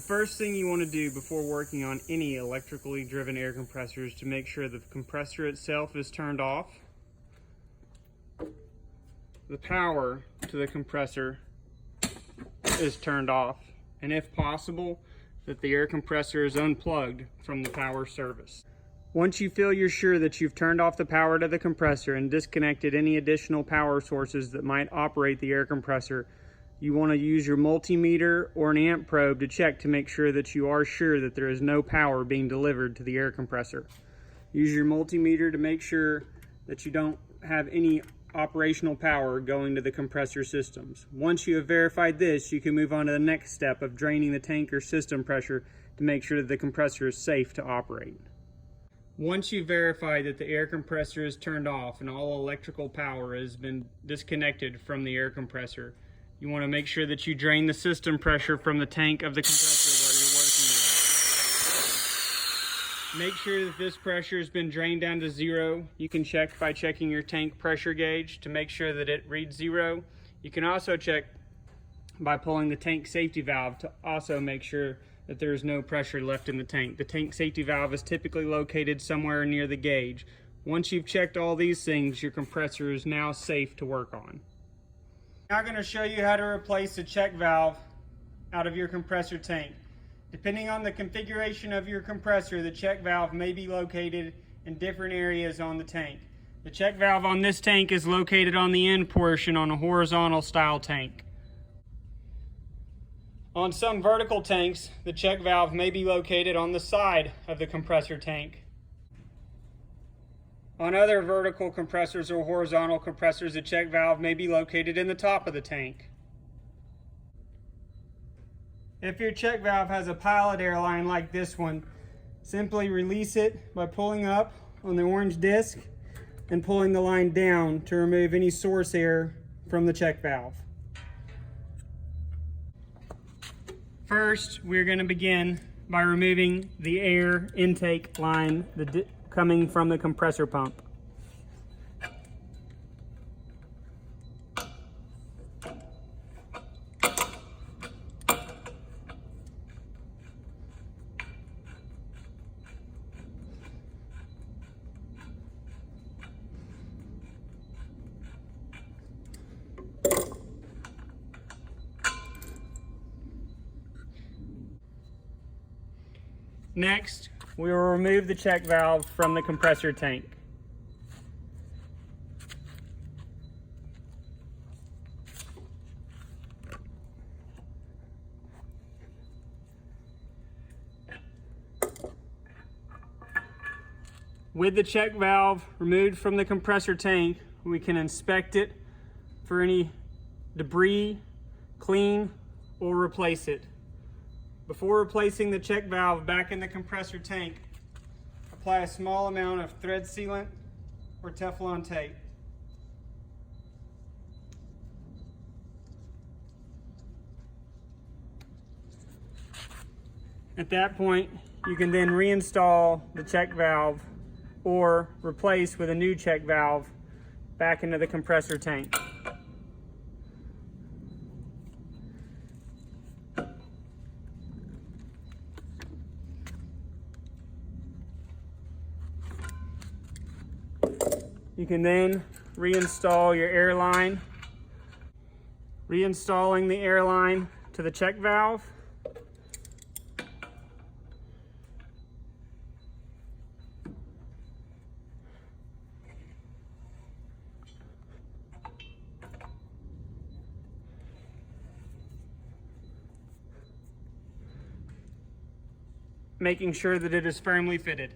first thing you want to do before working on any electrically driven air compressor is to make sure the compressor itself is turned off, the power to the compressor is turned off, and if possible, that the air compressor is unplugged from the power service. Once you feel you're sure that you've turned off the power to the compressor and disconnected any additional power sources that might operate the air compressor, you want to use your multimeter or an amp probe to check to make sure that you are sure that there is no power being delivered to the air compressor. Use your multimeter to make sure that you don't have any operational power going to the compressor systems. Once you have verified this, you can move on to the next step of draining the tank or system pressure to make sure that the compressor is safe to operate. Once you verify that the air compressor is turned off and all electrical power has been disconnected from the air compressor, you want to make sure that you drain the system pressure from the tank of the compressor where you're working with. Make sure that this pressure has been drained down to zero. You can check by checking your tank pressure gauge to make sure that it reads zero. You can also check by pulling the tank safety valve to also make sure that there is no pressure left in the tank. The tank safety valve is typically located somewhere near the gauge. Once you've checked all these things, your compressor is now safe to work on. Now I'm going to show you how to replace the check valve out of your compressor tank. Depending on the configuration of your compressor, the check valve may be located in different areas on the tank. The check valve on this tank is located on the end portion on a horizontal style tank. On some vertical tanks, the check valve may be located on the side of the compressor tank. On other vertical compressors or horizontal compressors, the check valve may be located in the top of the tank. If your check valve has a pilot air line like this one, simply release it by pulling up on the orange disc and pulling the line down to remove any source air from the check valve. First, we're going to begin by removing the air intake line coming from the compressor pump. Next, we will remove the check valve from the compressor tank. With the check valve removed from the compressor tank, we can inspect it for any debris, clean, or replace it. Before replacing the check valve back in the compressor tank, apply a small amount of thread sealant or Teflon tape. At that point, you can then reinstall the check valve or replace with a new check valve back into the compressor tank. You can then reinstall your air line. Reinstalling the air line to the check valve. Making sure that it is firmly fitted.